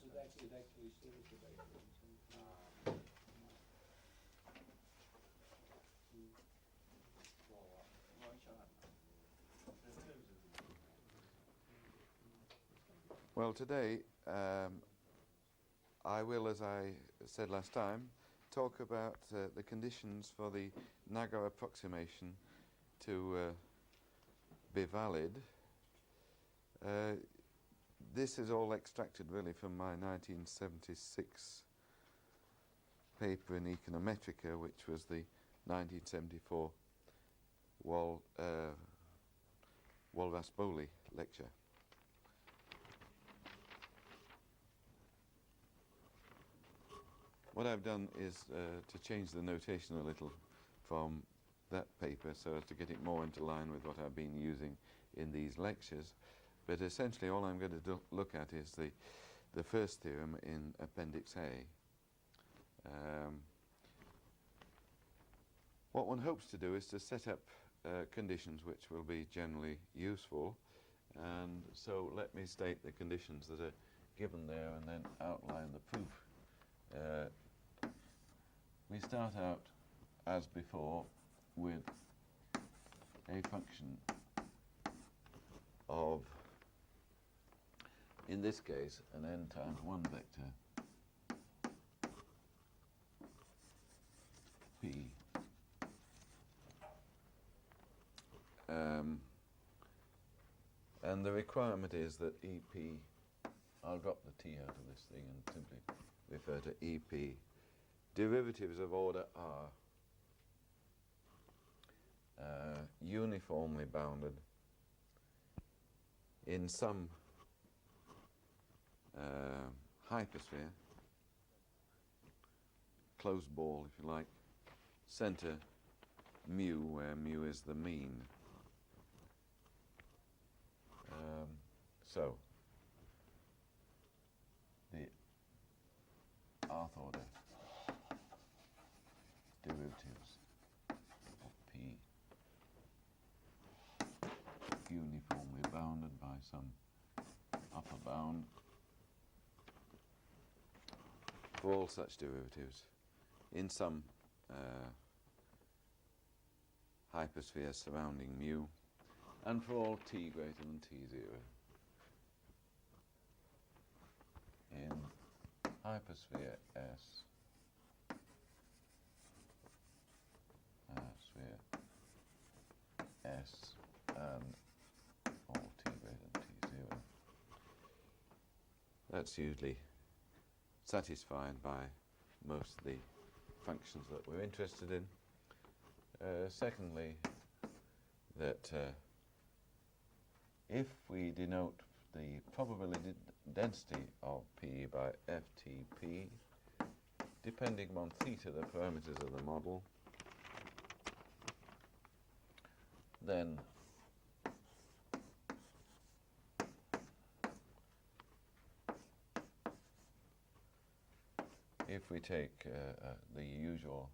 because it actually shows the data. Well, today I will, as I said last time, talk about the conditions for the Nago approximation to be valid. This is all extracted really from my 1976 paper in Econometric, which was the 1974 Walvas-Bowley lecture. What I've done is to change the notation a little from that paper so as to get it more into line with what I've been using in these lectures. But essentially all I'm going to look at is the first theorem in Appendix A. What one hopes to do is to set up conditions which will be generally useful, and so let me state the conditions that are given there and then outline the proof. We start out, as before, with a function of, in this case, an n times 1 vector p. And the requirement is that EP, I'll drop the t out of this thing and simply refer to EP, derivatives of order R, uniformly bounded in some hypersphere, closed ball if you like, center mu, where mu is the mean. So the rth order derivatives of P uniformly bounded by some upper bound for all such derivatives in some hypersphere surrounding mu, and for all t greater than t0 in hypersphere S, sphere S, and all t greater than t0. That's usually satisfied by most of the functions that we're interested in. Secondly, that if we denote the probability density of P by FTP, depending on theta, the parameters of the model, then if we take the usual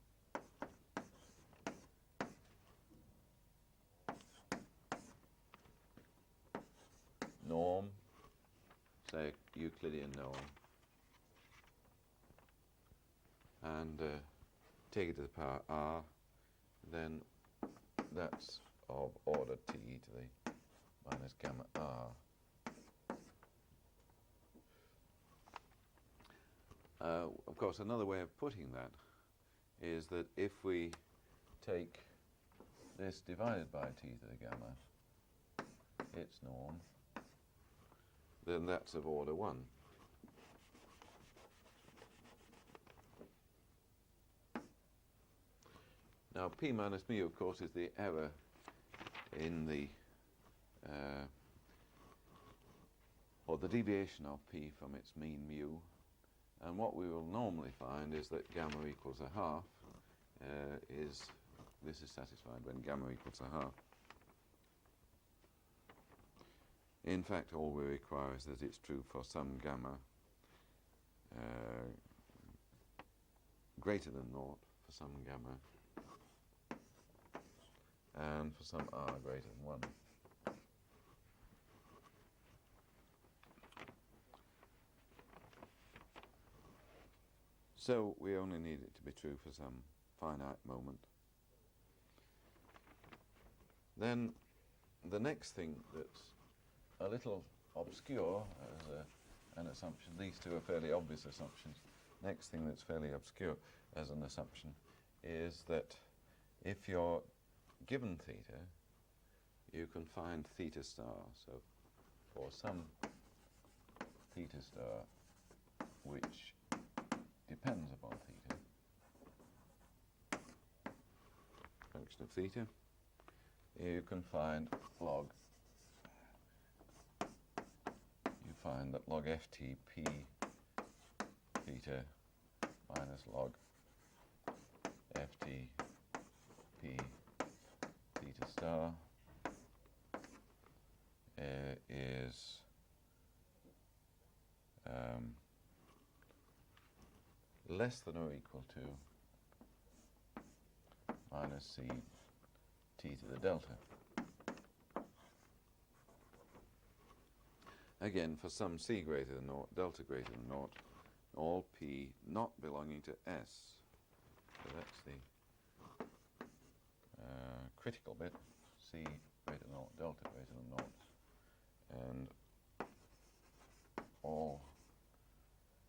norm, say Euclidean norm, and take it to the power r, then that's of order t to the minus gamma r. Of course, another way of putting that is that if we take this divided by t to the gamma, its norm, then that's of order 1. Now, p minus mu, of course, is the error in the, or the deviation of p from its mean mu. And what we will normally find is that gamma equals a half this is satisfied when gamma equals a half. In fact, all we require is that it's true for some gamma greater than naught, for some gamma, and for some r greater than 1. So we only need it to be true for some finite moment. Then the next thing that's a little obscure as an assumption, these two are fairly obvious assumptions. Next thing that's fairly obscure as an assumption is that if you're given theta, you can find theta star. So for some theta star which depends upon theta, function of theta, you can find log, you find that log ftp theta minus log ftp theta star is less than or equal to minus c t to the delta. Again, for some c greater than naught, delta greater than naught, all p not belonging to S. So that's the critical bit, c greater than naught, delta greater than naught, and all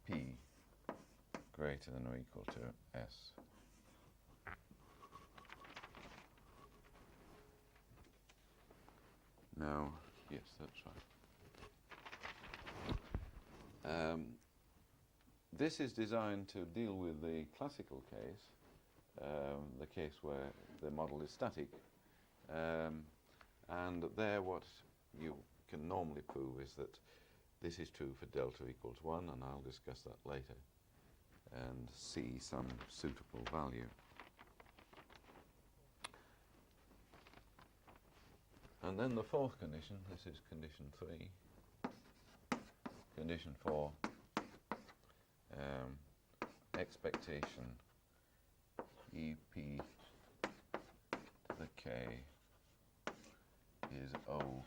p greater than or equal to S. Now, yes, that's right. This is designed to deal with the classical case, the case where the model is static, and there what you can normally prove is that this is true for delta equals 1, and I'll discuss that later, and see some suitable value. And then the fourth condition, this is condition 3. Condition 4, expectation EP to the K is O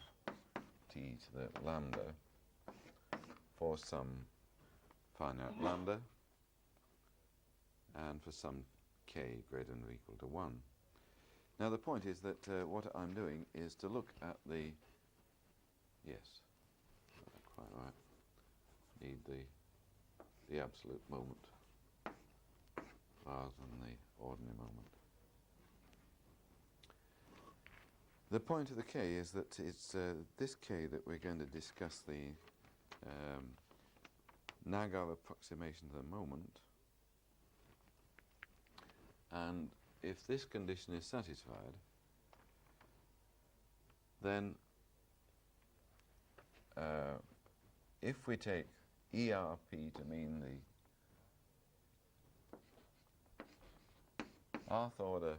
T to the lambda for some finite lambda and for some K greater than or equal to 1. Now the point is that what I'm doing is to look at the, yes, quite right, need the absolute moment rather than the ordinary moment. The point of the K is that it's this K that we're going to discuss the Nagar approximation to the moment, and if this condition is satisfied, then if we take ERP to mean the nth order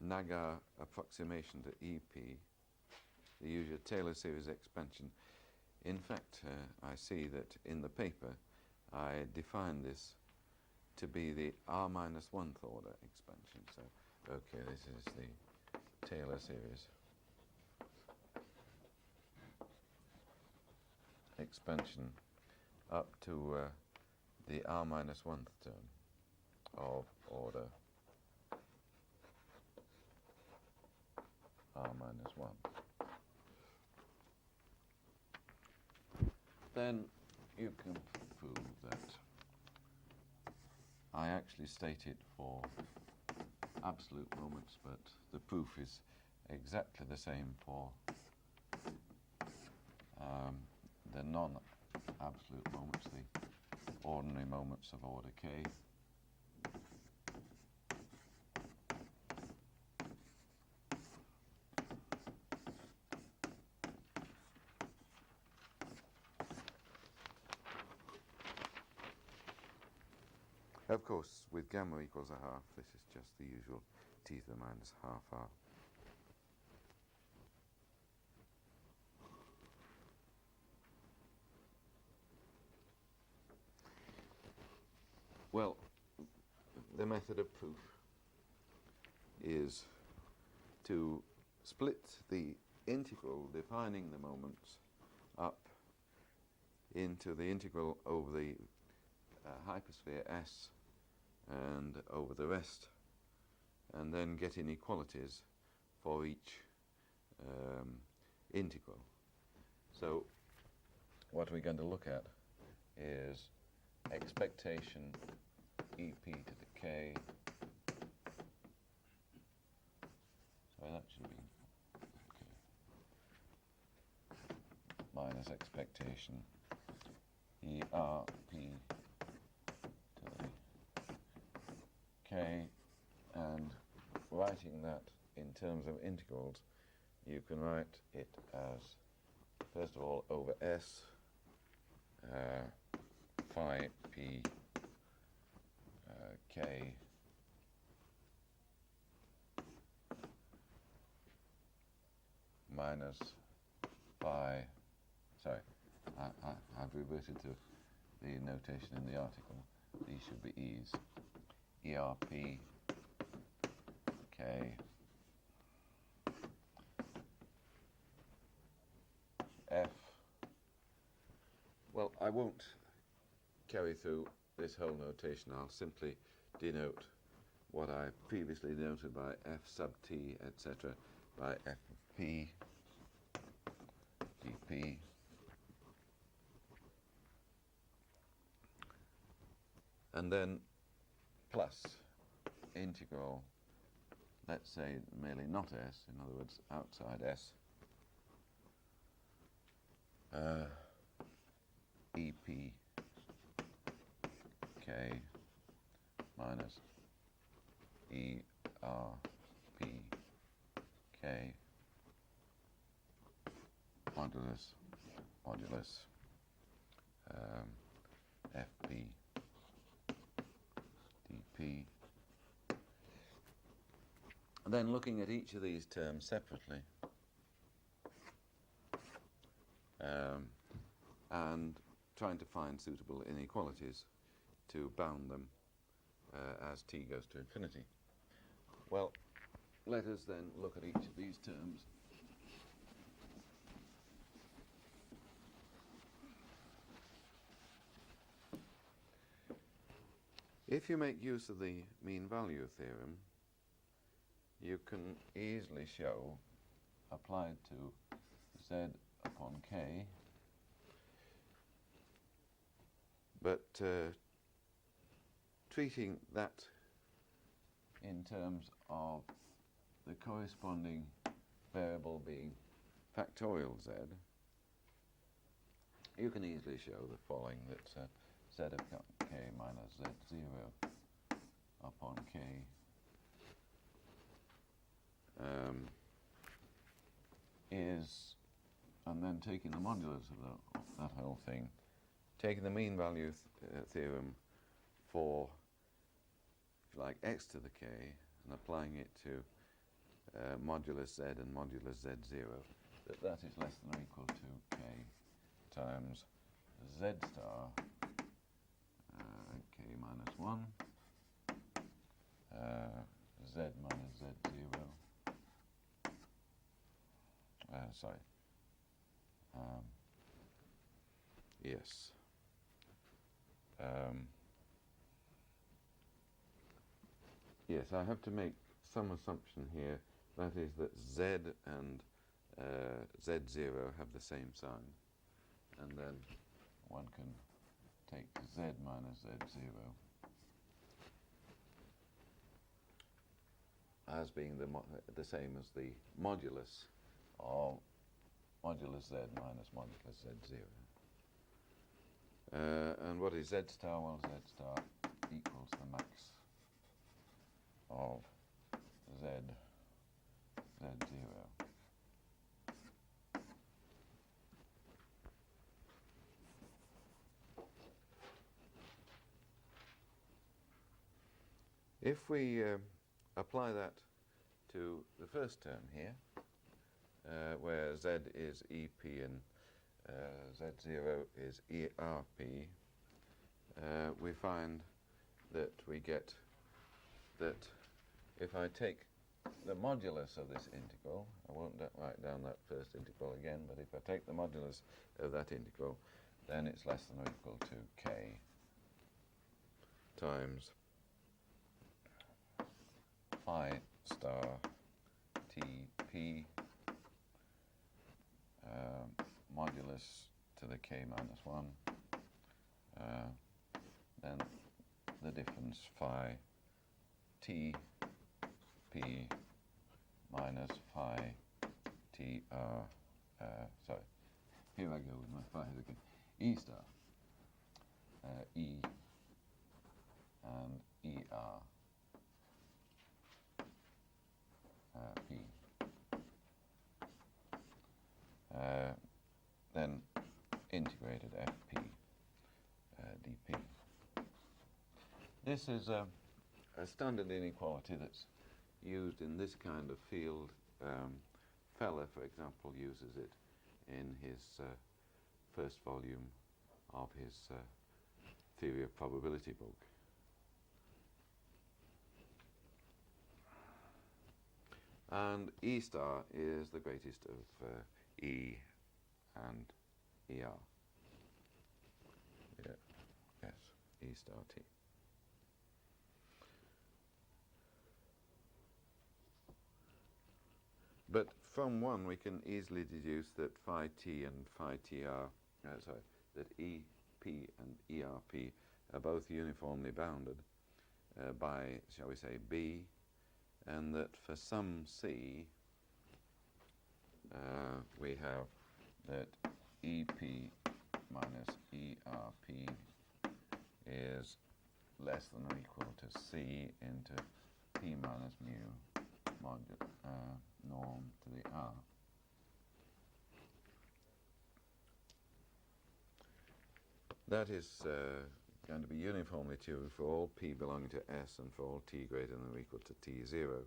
Nagar approximation to EP, the usual Taylor series expansion, in fact I see that in the paper I define this to be the R minus 1th order expansion. So, okay, this is the Taylor series expansion up to the R minus 1th term of order R minus 1. Then you can prove that I actually state it for absolute moments, but the proof is exactly the same for the non-absolute moments, the ordinary moments of order K. Of course, with gamma equals a half, this is just the usual t to the minus half r. Well, the method of proof is to split the integral defining the moments up into the integral over the hypersphere S and over the rest, and then get inequalities for each integral. So what we're going to look at is expectation EP to the K. So that should be okay. Minus expectation ERP to the K, and writing that in terms of integrals, you can write it as, first of all, over S phi P K minus phi, sorry, I've reverted to the notation in the article. These should be E's. ERP K F. Well, I won't carry through this whole notation. I'll simply denote what I previously denoted by F sub T, etc., by F of P, dP, and then plus integral, let's say merely not S, in other words outside S, EP K minus ERP K modulus FP dP. And then looking at each of these terms separately, and trying to find suitable inequalities to bound them as t goes to infinity. Well, let us then look at each of these terms. If you make use of the mean value theorem, you can easily show, applied to Z upon K, but treating that in terms of the corresponding variable being factorial Z, you can easily show the following, that Z of K minus Z0 upon K is, and then taking the modulus of that whole thing, taking the mean value theorem for, if you like, x to the k, and applying it to modulus z and modulus z0, that is less than or equal to k times z star k minus 1 z minus z0 sorry yes yes, I have to make some assumption here, that is that z and z0 have the same sign, and then one can take z minus z0 as being the same as the modulus of modulus z minus modulus z0. And what is z star? Well, z star equals the max of z0. If we apply that to the first term here, where z is EP and z0 is ERP, we find that we get that if I take the modulus of this integral, I won't write down that first integral again, but if I take the modulus of that integral, then it's less than or equal to k times phi star tp modulus to the k minus 1, then the difference phi t p minus phi t sorry, here I go with my phi again, E star E and ER P, then integrated FP dP. This is a standard inequality that's used in this kind of field. Feller, for example, uses it in his first volume of his Theory of Probability book. And E star is the greatest of E and ER. Yeah. Yes, E star T. But from one we can easily deduce that phi t and phi tr, that EP and ERP are both uniformly bounded by, shall we say, B, and that for some C we have that EP minus ERP is less than or equal to C into P minus mu norm to the R. That is going to be uniformly true for all P belonging to S and for all T greater than or equal to T0.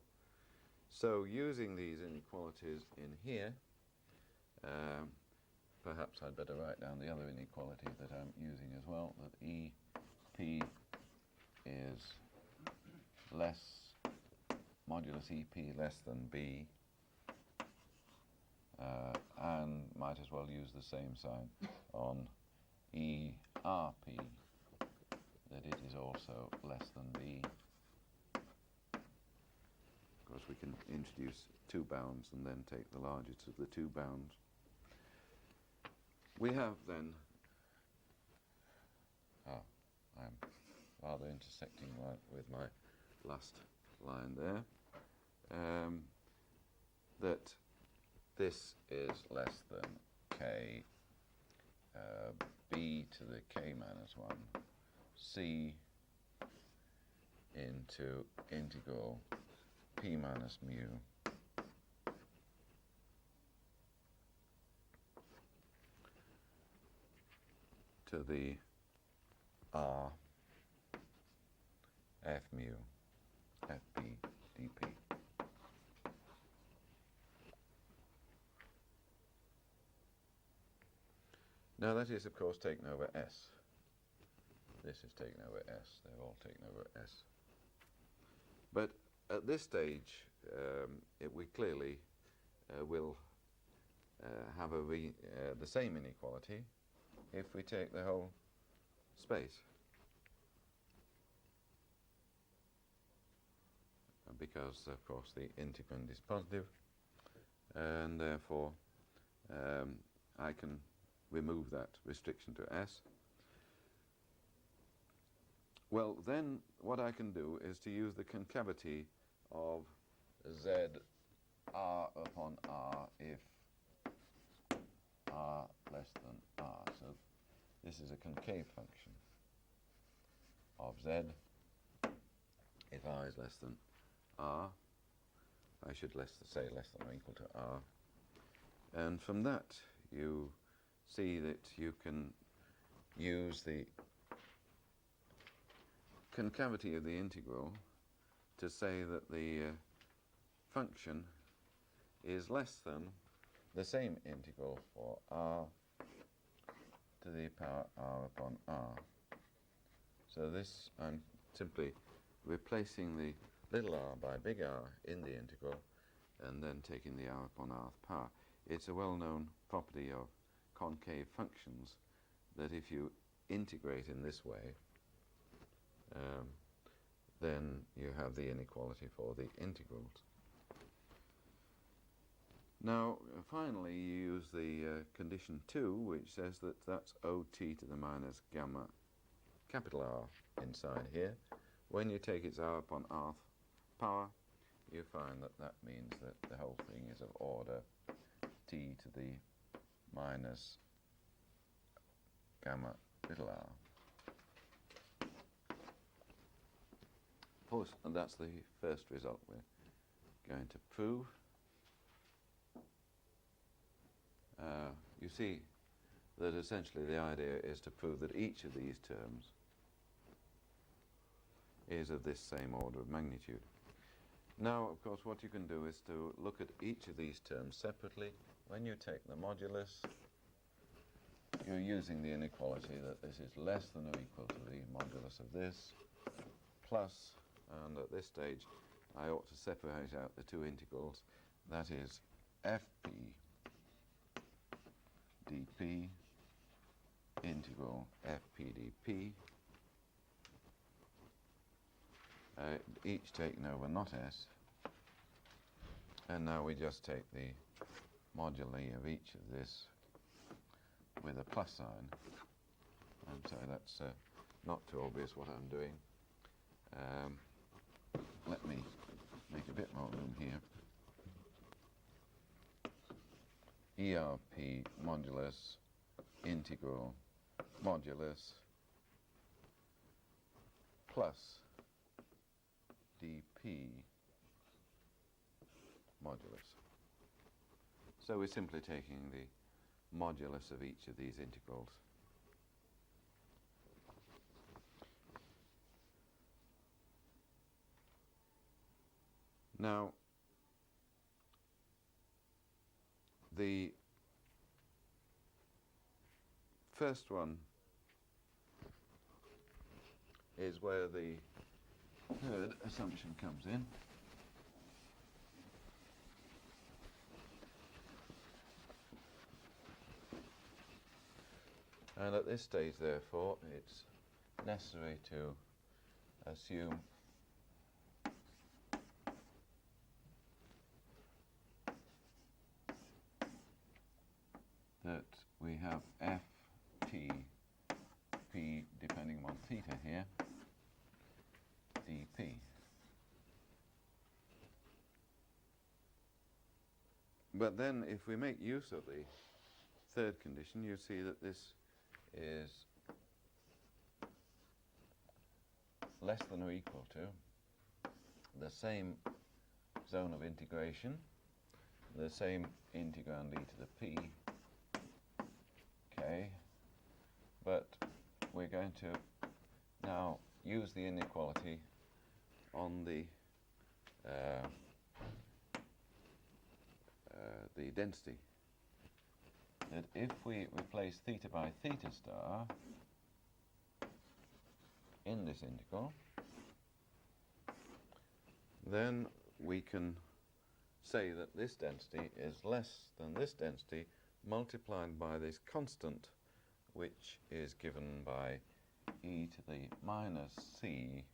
So using these inequalities in here, perhaps I'd better write down the other inequality that I'm using as well, that EP is less, modulus EP less than B, and might as well use the same sign on ERP, that it is also less than B. Of course, we can introduce two bounds and then take the largest of the two bounds. We have then, I'm rather intersecting with my last line there, that this is less than K B to the K minus 1 C into integral P minus mu to the R F mu FP dP. Now that is, of course, taken over S. This is taken over S. They're all taken over S. But at this stage, we clearly will have the same inequality if we take the whole space. Because, of course, the integrand is positive, and therefore I can remove that restriction to S. Well, then what I can do is to use the concavity of Z R upon R if R less than R. So this is a concave function of Z if R is less than R. I should say less than or equal to R. And from that you see that you can use the concavity of the integral to say that the function is less than the same integral for R to the power R upon R. So this, I'm simply replacing the little r by big R in the integral and then taking the R upon Rth power. It's a well-known property of concave functions that if you integrate in this way, then you have the inequality for the integrals. Now, finally, you use the condition 2, which says that that's OT to the minus gamma capital R inside here. When you take its R upon R power, you find that that means that the whole thing is of order T to the minus gamma little r. And that's the first result we're going to prove. You see that essentially the idea is to prove that each of these terms is of this same order of magnitude. Now, of course, what you can do is to look at each of these terms separately. When you take the modulus, you're using the inequality that this is less than or equal to the modulus of this, plus, and at this stage, I ought to separate out the two integrals. That is fp dp integral fp dp, each taken over not s, and now we just take the moduli of each of this with a plus sign, and so that's not too obvious what I'm doing. Let me make a bit more room here. ERP modulus integral modulus plus dp modulus. So we're simply taking the modulus of each of these integrals. Now, the first one is where the third assumption comes in. And at this stage, therefore, it's necessary to assume that we have ft p depending on theta here dp. But then if we make use of the third condition, you see that this is less than or equal to the same zone of integration, the same integrand e to the p, okay, but we're going to now use the inequality on the density. That if we replace theta by theta star in this integral, then we can say that this density is less than this density multiplied by this constant, which is given by e to the minus c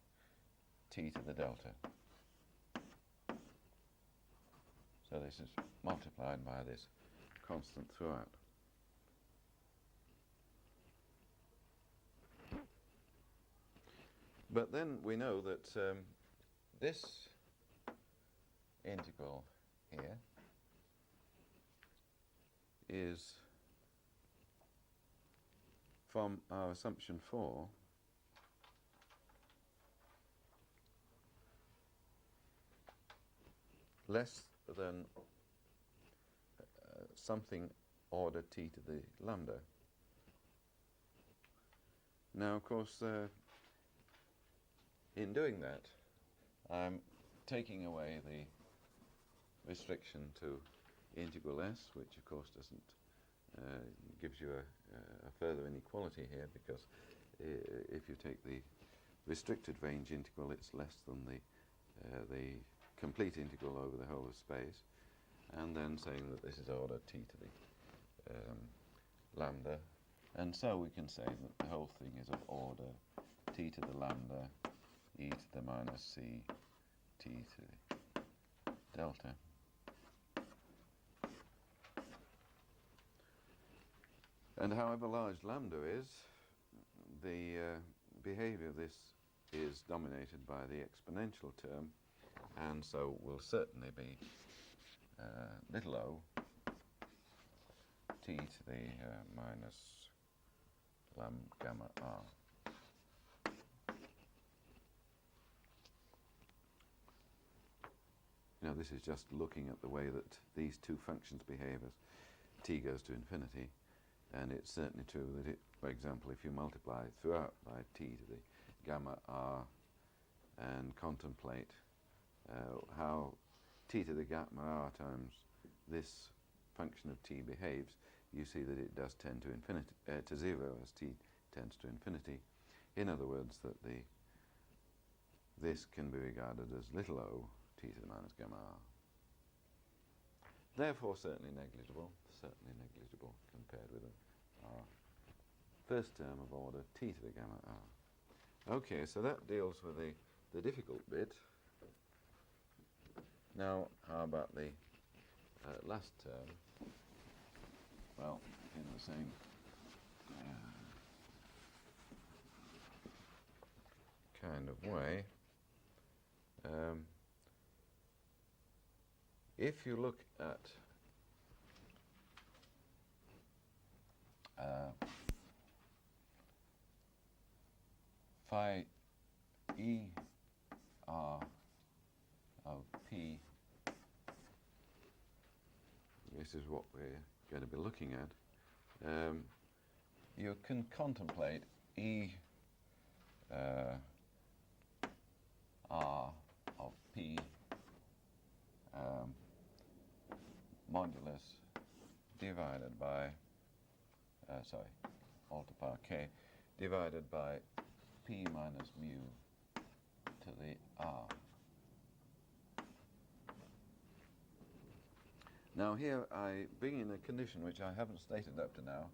t to the delta. So this is multiplied by this constant throughout. But then we know that this integral here is, from our assumption 4, less than something order t to the lambda. Now, of course, in doing that, I'm taking away the restriction to integral s, which of course doesn't gives you a further inequality here, because if you take the restricted range integral, it's less than the complete integral over the whole of space, and then saying that this is order t to the lambda, And so we can say that the whole thing is of order t to the lambda e to the minus c t to the delta. And however large lambda is, the behavior of this is dominated by the exponential term, and so will certainly be little o t to the minus gamma r. Now this is just looking at the way that these two functions behave as t goes to infinity, and it's certainly true that it, for example, if you multiply throughout by t to the gamma r and contemplate how t to the gamma r times this function of t behaves, you see that it does tend to infinity to 0 as t tends to infinity. In other words, that this can be regarded as little o t to the minus gamma r. Therefore, certainly negligible compared with our first term of order t to the gamma r. Okay, so that deals with the difficult bit. Now, how about the last term? Well, in the same kind of way. If you look at phi e r of p, this is what we're going to be looking at. You can contemplate e r of p modulus divided by all to power k divided by p minus mu to the r. Now here I bring in a condition which I haven't stated up to now,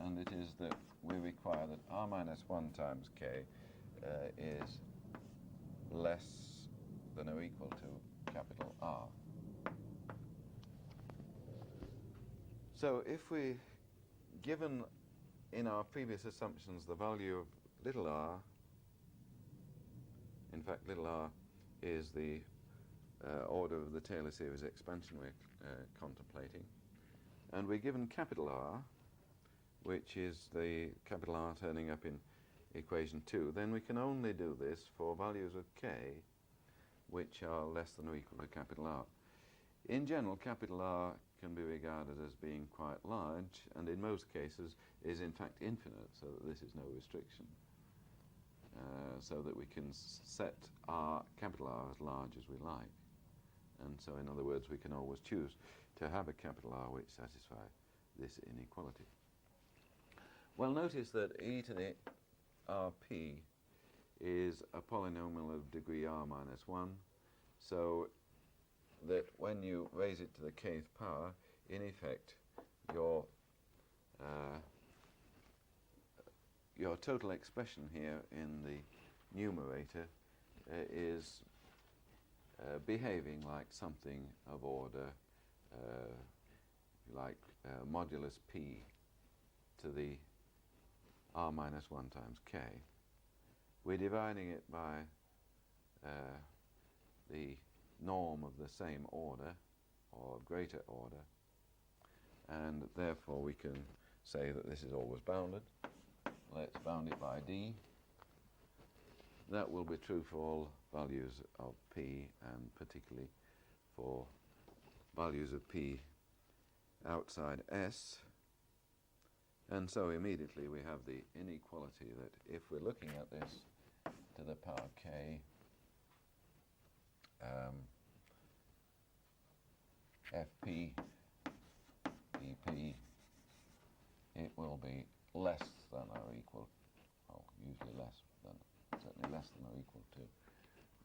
and it is that we require that r minus 1 times k is less than or equal to capital R. So if we, given in our previous assumptions the value of little r, in fact little r is the order of the Taylor series expansion we're contemplating, and we're given capital R, which is the capital R turning up in equation 2, then we can only do this for values of k which are less than or equal to capital R. In general, capital R can be regarded as being quite large, and in most cases is in fact infinite, so that this is no restriction. So that we can set R, capital R, as large as we like. And so, in other words, we can always choose to have a capital R which satisfies this inequality. Well, notice that e to the rp is a polynomial of degree r minus 1, so that when you raise it to the kth power, in effect, your total expression here in the numerator is behaving like something of order like modulus p to the r minus 1 times k. We're dividing it by the norm of the same order or greater order, and therefore we can say that this is always bounded. Let's bound it by d. That will be true for all values of p, and particularly for values of p outside S. And so immediately we have the inequality that if we're looking at this to the power k, fp dp, it will be less than or equal, usually less than, certainly less than or equal to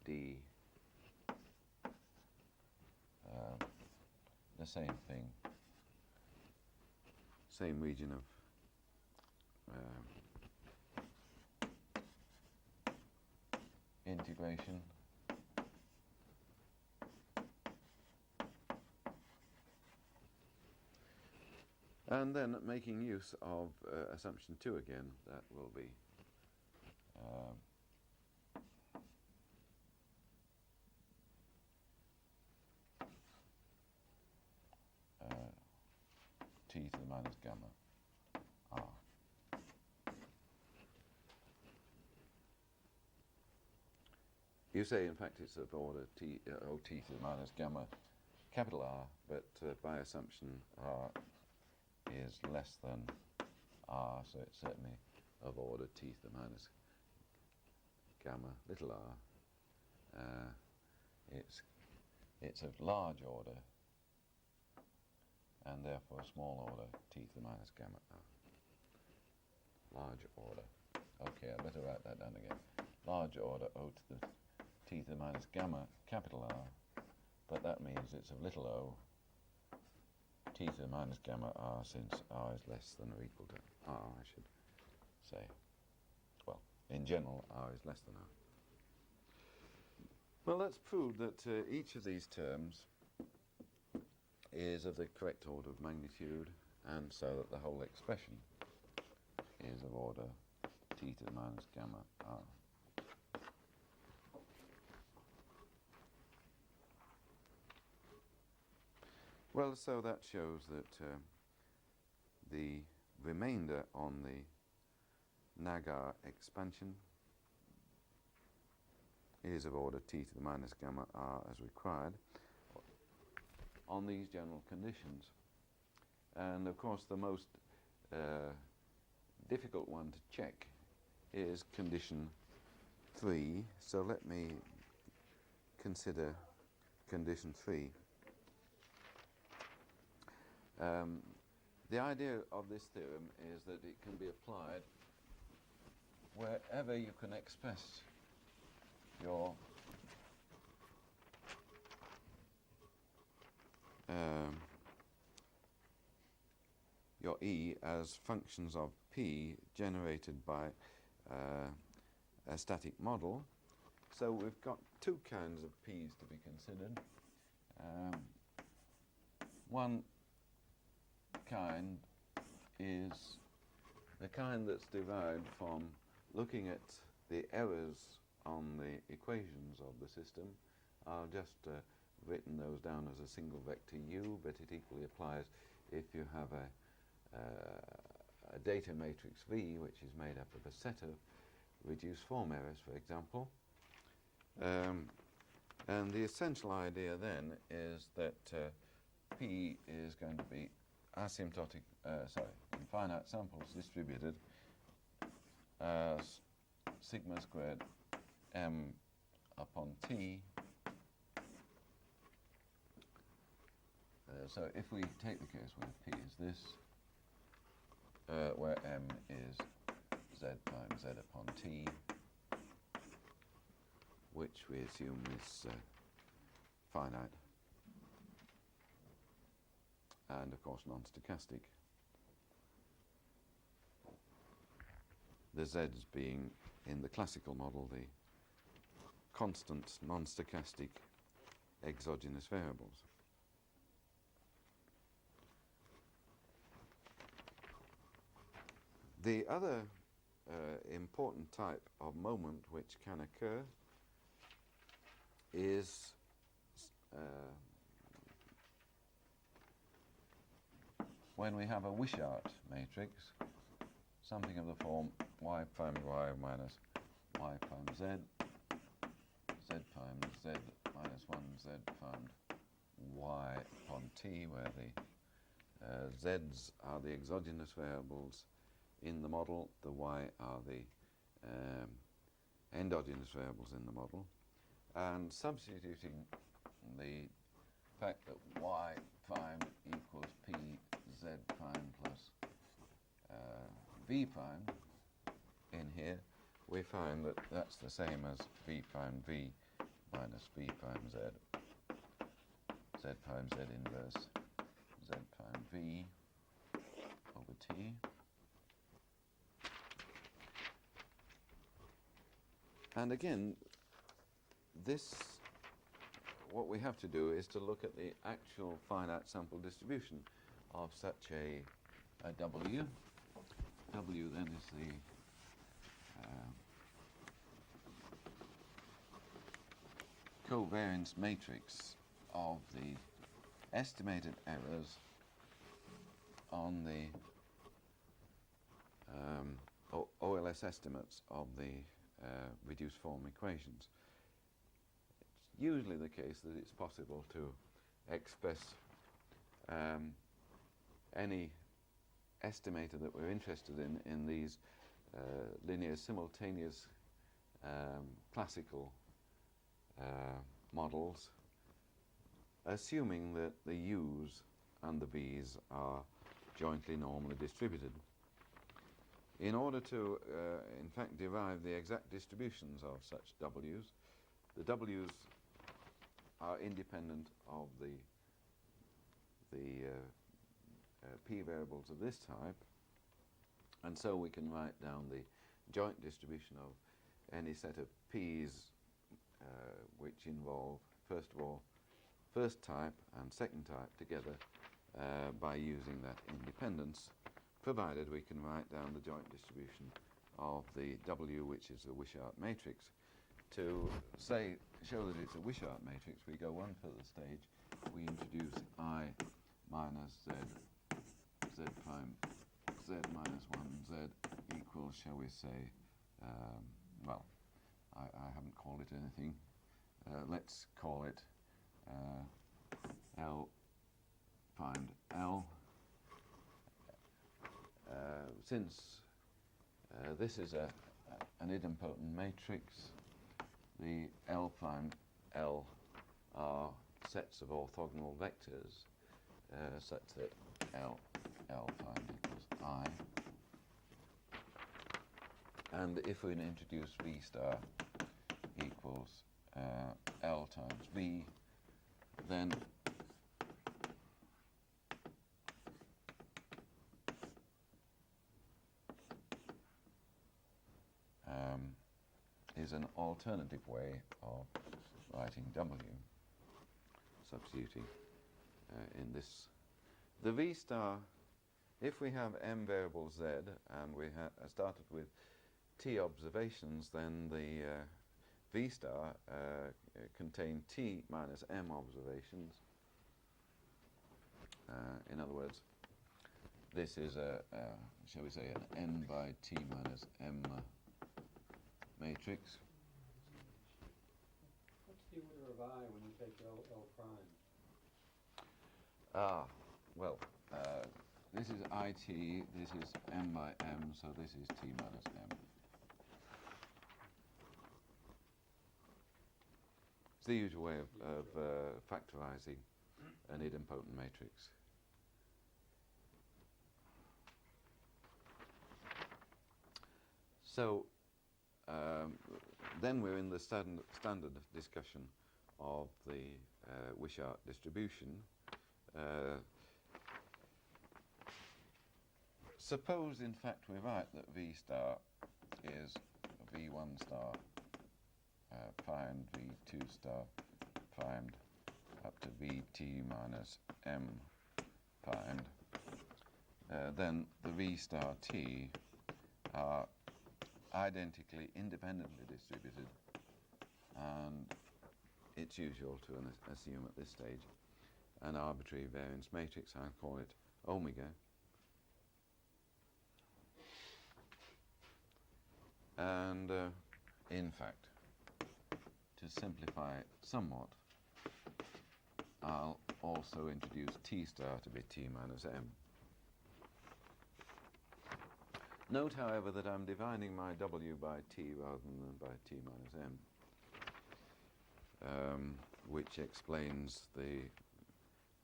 d, the same thing, same region of integration. And then making use of assumption 2 again, that will be t to the minus gamma r. You say, in fact, it's of order t to the minus gamma capital R, but by assumption R is less than R, so it's certainly of order t to the minus gamma little r. It's of large order, and therefore small order t to the minus gamma r. Large order. Okay, I better write that down again. Large order O to the t to the minus gamma capital R, but that means it's of little o t to the minus gamma r, since r is less than or equal to r, I should say. Well, in general, r is less than r. Well, let's prove that each of these terms is of the correct order of magnitude, and so that the whole expression is of order t to the minus gamma r. Well, so that shows that the remainder on the Nagar expansion is of order t to the minus gamma r as required on these general conditions. And of course the most difficult one to check is condition 3. So let me consider condition 3. The idea of this theorem is that it can be applied wherever you can express your E as functions of P generated by a static model. So we've got two kinds of P's to be considered. One kind is the kind that's derived from looking at the errors on the equations of the system. I'll just written those down as a single vector u, but it equally applies if you have a data matrix V, which is made up of a set of reduced form errors, for example. And the essential idea then is that P is going to be asymptotic, in finite samples distributed as sigma squared m upon t. So if we take the case where P is this, where m is z times z upon t, which we assume is finite, and of course non-stochastic. The z's being, in the classical model, the constant non-stochastic exogenous variables. The other important type of moment which can occur is when we have a Wishart matrix, something of the form y prime y minus y prime z, z prime z minus 1 z prime y upon t, where the z's are the exogenous variables in the model, the y are the endogenous variables in the model, and substituting the fact that y prime equals p z prime plus v prime in here, we find that that's the same as v prime v minus v prime z, z prime z inverse z prime v over t. And again, this, what we have to do is to look at the actual finite sample distribution of such a W. W then is the covariance matrix of the estimated errors on the OLS estimates of the reduced form equations. It's usually the case that it's possible to express any estimator that we're interested in these linear simultaneous classical models, assuming that the U's and the V's are jointly normally distributed. In order to, in fact, derive the exact distributions of such W's, the W's are independent of the P variables of this type, and so we can write down the joint distribution of any set of P's which involve, first of all, first type and second type together by using that independence, provided we can write down the joint distribution of the W, which is a Wishart matrix. To show that it's a Wishart matrix, we go one further stage. We introduce I minus Z, Z prime, Z minus 1, Z equals, shall we say, well, I haven't called it anything. Let's call it L, find L. Since this is an idempotent matrix, the L prime L are sets of orthogonal vectors such that L prime equals I. And if we introduce V star equals L times V, then is an alternative way of writing W, substituting in this. The V star, if we have m variables Z and we started with T observations, then the V star contain T minus m observations. In other words, this is shall we say, an n by T minus m matrix. What's the order of I when you take L prime? Well, this is IT, this is m by m, so this is T minus m. It's the usual way of factorizing an idempotent matrix. So then we're in the standard discussion of the Wishart distribution. Suppose, in fact, we write that V star is V1 star primed, V2 star primed, up to Vt minus m primed. Then the V star T are identically independently distributed, and it's usual to assume at this stage an arbitrary variance matrix. I'll call it omega. And in fact, to simplify it somewhat, I'll also introduce T star to be T minus m. Note, however, that I'm dividing my W by T rather than by T minus m, which explains the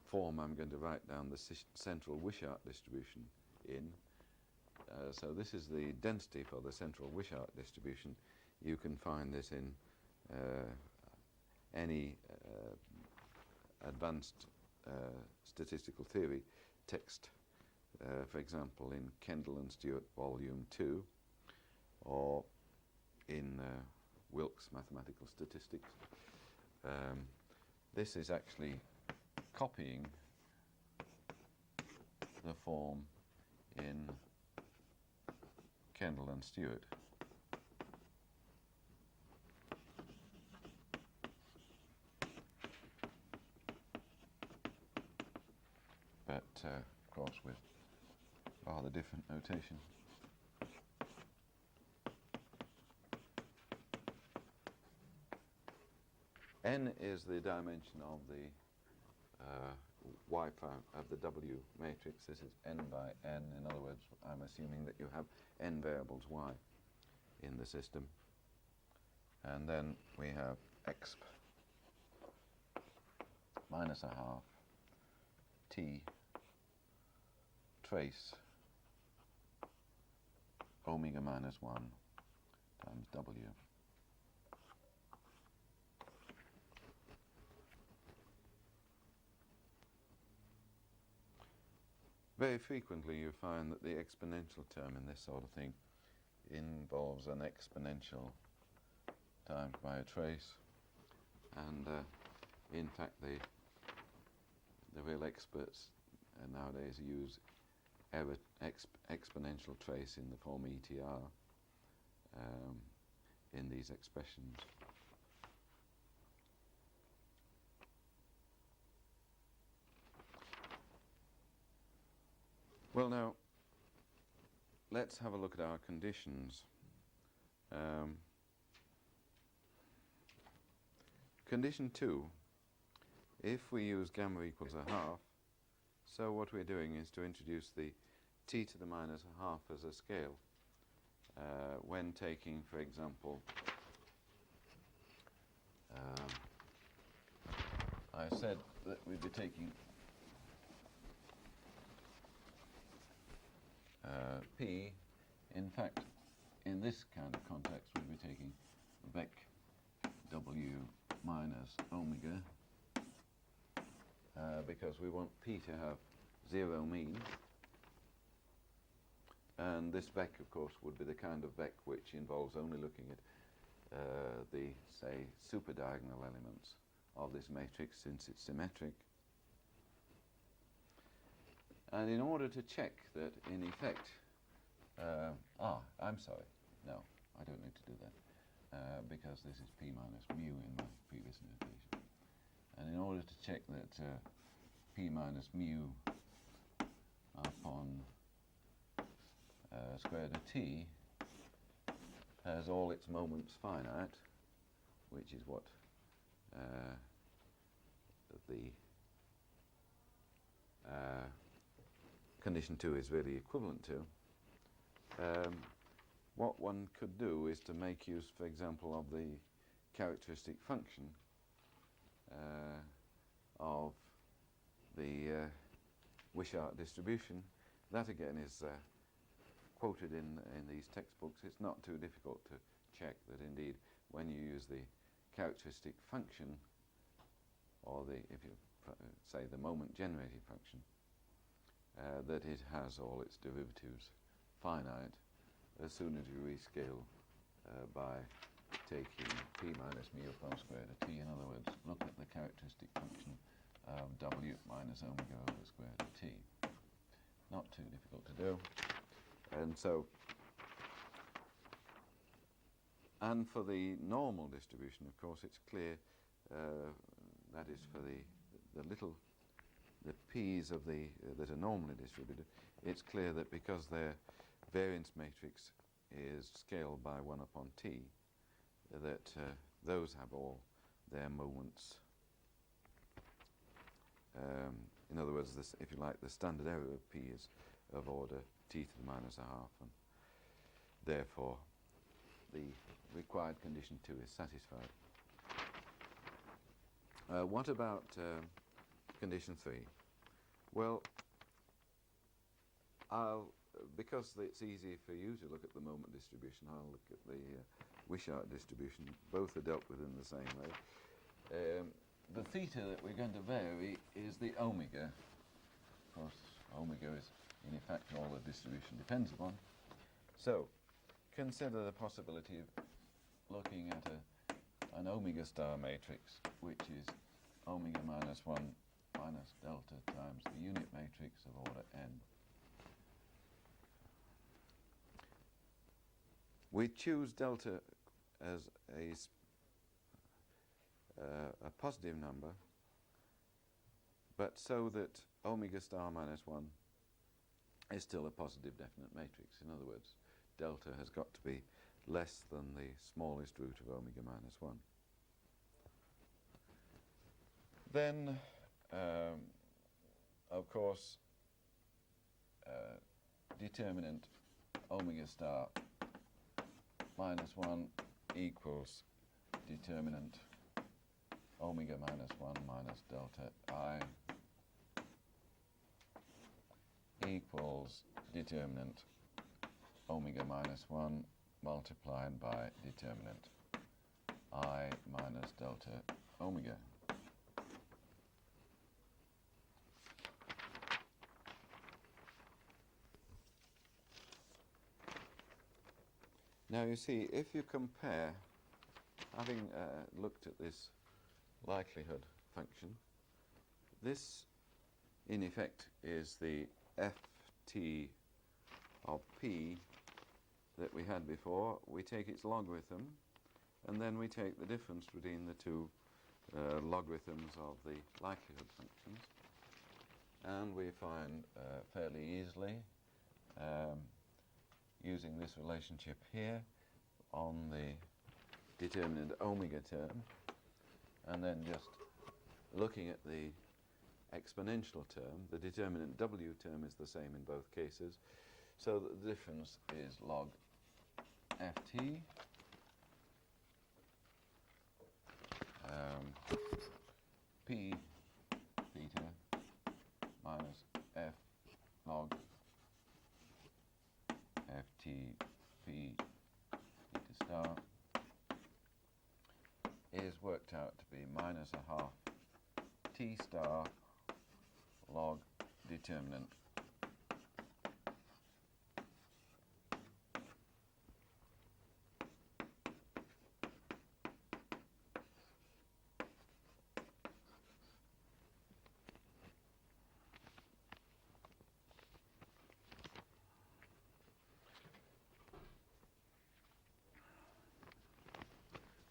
form I'm going to write down the central Wishart distribution in. So this is the density for the central Wishart distribution. You can find this in any advanced statistical theory text. For example, in Kendall and Stewart Volume 2, or in Wilkes mathematical statistics. This is actually copying the form in Kendall and Stewart. But, of course, with rather different notation. N is the dimension of the y prime of the W matrix. This is n by n. In other words, I'm assuming that you have n variables y in the system. And then we have exp minus a half t trace omega minus 1 times W. Very frequently you find that the exponential term in this sort of thing involves an exponential times by a trace, and in fact the real experts nowadays use exponential trace in the form ETR in these expressions. Well, now, let's have a look at our conditions. Condition 2, if we use gamma equals a half, so what we're doing is to introduce the t to the minus a half as a scale when taking, for example, I said that we'd be taking P. In fact, in this kind of context, we'll be taking vec W minus omega because we want P to have 0 mean. And this vec, of course, would be the kind of vec which involves only looking at the, say, superdiagonal elements of this matrix since it's symmetric. And in order to check that, in effect, I'm sorry, no, I don't need to do that, because this is P minus mu in my previous notation. And in order to check that P minus mu upon square root of t has all its moments finite, which is what the condition 2 is really equivalent to. What one could do is to make use, for example, of the characteristic function of the Wishart distribution. That again is quoted in these textbooks. It's not too difficult to check that indeed when you use the characteristic function, or the, if you say the moment generating function, that it has all its derivatives finite as soon as you rescale by taking P minus mu upon square root of t. In other words, look at the characteristic function of W minus omega over square root of t. Not too difficult to do. And so, and for the normal distribution, of course, it's clear, that is for the p's of the that are normally distributed, it's clear that because their variance matrix is scaled by 1 upon t, that those have all their moments. In other words, this, if you like, the standard error of p is of order t to the minus a half, and therefore the required condition 2 is satisfied. What about condition 3? Well, because it's easy for you to look at the moment distribution, I'll look at the Wishart distribution. Both are dealt with in the same way. The theta that we're going to vary is the omega. Of course, omega is in effect all the distribution depends upon. So, consider the possibility of looking at an omega star matrix, which is omega minus 1 minus delta times the unit matrix of order n. We choose delta as a positive number, but so that omega star minus 1 is still a positive definite matrix. In other words, delta has got to be less than the smallest root of omega minus 1. Then, of course, determinant omega star minus 1 equals determinant omega minus 1 minus delta I equals determinant omega minus 1 multiplied by determinant I minus delta omega. Now you see, if you compare, having looked at this likelihood function, this in effect is the ft of p that we had before. We take its logarithm, and then we take the difference between the two logarithms of the likelihood functions, and we find fairly easily, using this relationship here on the determinant omega term, and then just looking at the exponential term, the determinant w term is the same in both cases, so that the difference is log ft p theta minus f log ft p theta star is worked out to be minus a half t star log determinant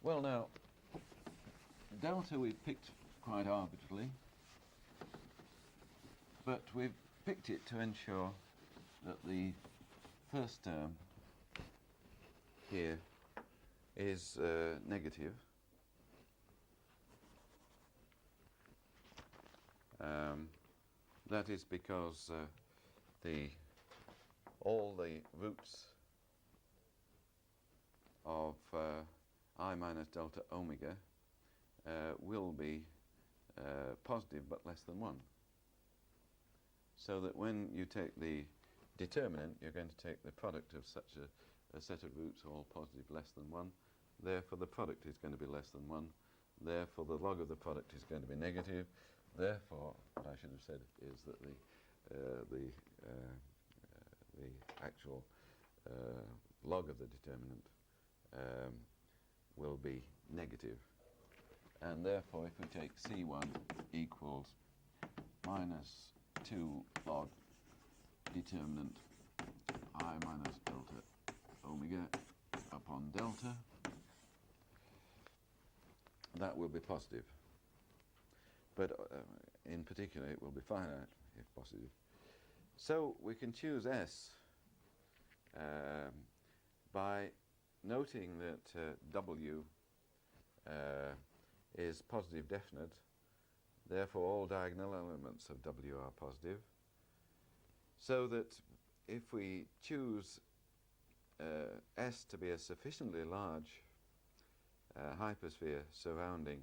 Well, now, delta we've picked quite arbitrarily, but we've picked it to ensure that the first term here is negative. That is because all the roots of I minus delta omega will be positive but less than 1. So that when you take the determinant, you're going to take the product of such a set of roots all positive less than 1. Therefore, the product is going to be less than 1. Therefore, the log of the product is going to be negative. Therefore, what I should have said is that the actual log of the determinant will be negative. And therefore, if we take C1 equals minus 2 log determinant I minus delta omega upon delta, that will be positive. But in particular, it will be finite if positive. So we can choose S by noting that W is positive definite, therefore all diagonal elements of W are positive, so that if we choose S to be a sufficiently large hypersphere surrounding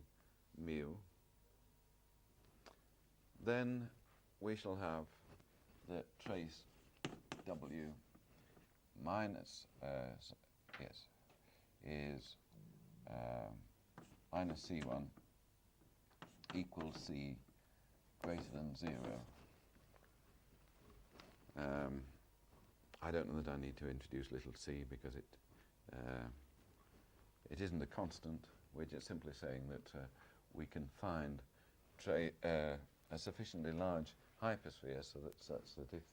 mu, then we shall have that trace W minus is minus C1 equals C greater than 0. I don't know that I need to introduce little c because it isn't a constant. We're just simply saying that we can find a sufficiently large hypersphere such that if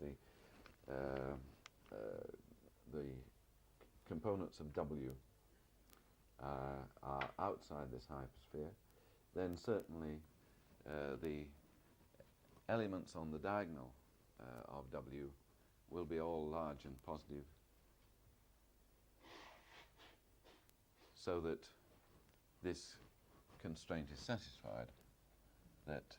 the components of W are outside this hypersphere, then certainly the elements on the diagonal of W will be all large and positive, so that this constraint is satisfied that,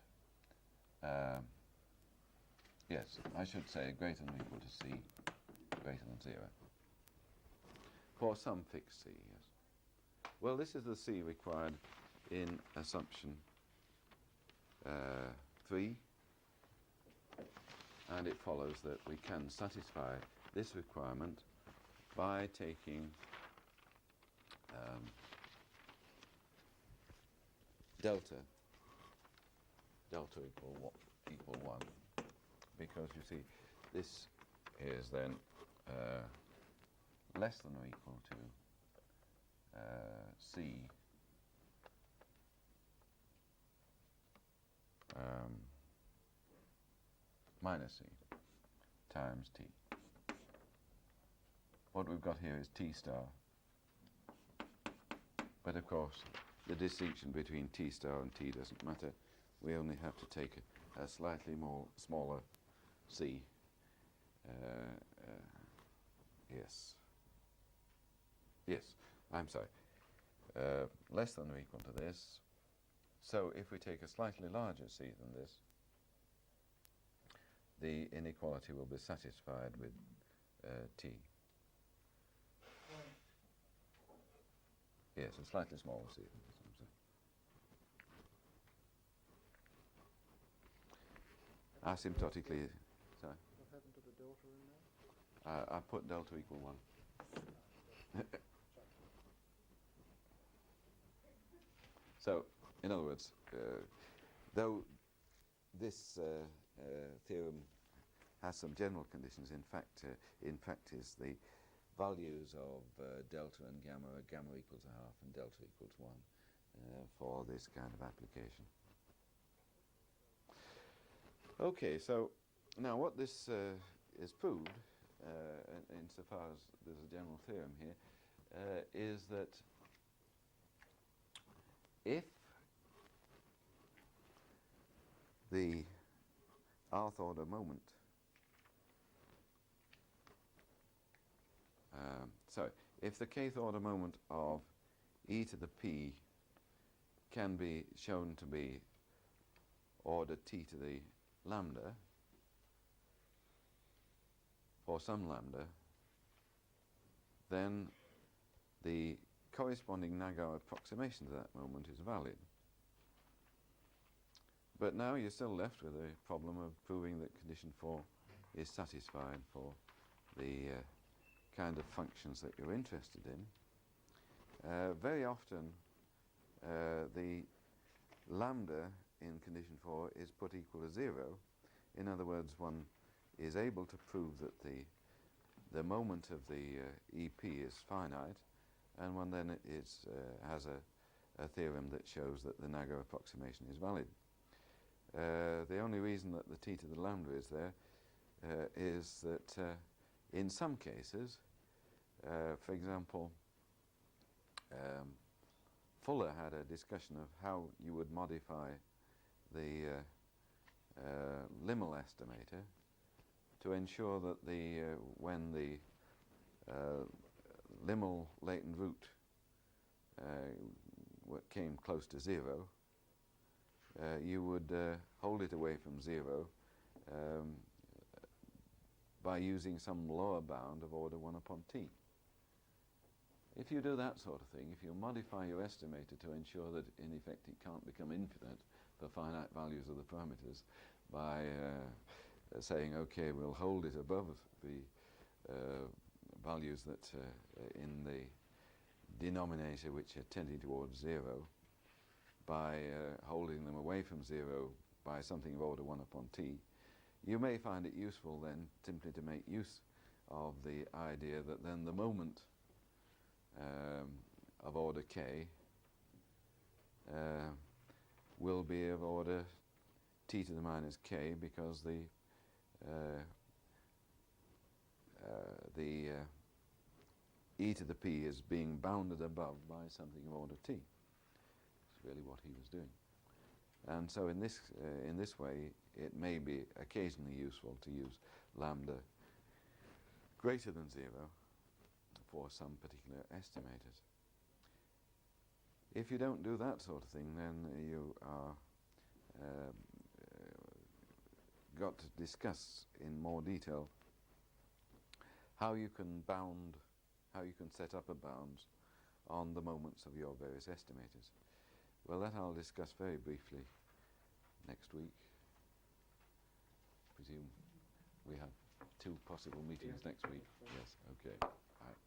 yes, I should say greater than or equal to C, greater than 0, for some fixed C, yes. Well, this is the C required in assumption 3, and it follows that we can satisfy this requirement by taking delta equal 1, because you see this is then less than or equal to C minus C times T. What we've got here is T star, but of course the distinction between T star and T doesn't matter. We only have to take a slightly smaller C. Yes, I'm sorry. Less than or equal to this. So if we take a slightly larger C than this, the inequality will be satisfied with T. Yes, a slightly smaller C than this, I'm sorry. Asymptotically, sorry? What happened to the delta in there? I put delta equal 1. So, in other words, though this theorem has some general conditions, in fact is the values of delta and gamma are gamma equals a half and delta equals 1 for this kind of application. Okay, so now what this is proved, insofar as there's a general theorem here, is that if the rth order moment, if the kth order moment of e to the p can be shown to be order t to the lambda for some lambda, then the corresponding Nagar approximation to that moment is valid. But now you're still left with a problem of proving that condition 4 is satisfied for the kind of functions that you're interested in. Very often the lambda in condition 4 is put equal to 0. In other words, one is able to prove that the moment of the EP is finite, and one then has a theorem that shows that the Nagar approximation is valid. The only reason that the t to the lambda is there is that in some cases, for example, Fuller had a discussion of how you would modify the liminal estimator to ensure that when the liminal latent root came close to 0, you would hold it away from 0 by using some lower bound of order 1 upon t. If you do that sort of thing, if you modify your estimator to ensure that in effect it can't become infinite for finite values of the parameters by saying, okay, we'll hold it above the values that in the denominator which are tending towards 0, by holding them away from 0 by something of order 1 upon t, you may find it useful then simply to make use of the idea that then the moment of order k will be of order t to the minus k, because the e to the p is being bounded above by something of order t. That's really what he was doing. And so in this way, it may be occasionally useful to use lambda greater than 0 for some particular estimators. If you don't do that sort of thing, then you are got to discuss in more detail how you can set up a bounds on the moments of your various estimators. Well, that I'll discuss very briefly next week. Presume we have 2 possible meetings next week. Yes, okay. Right.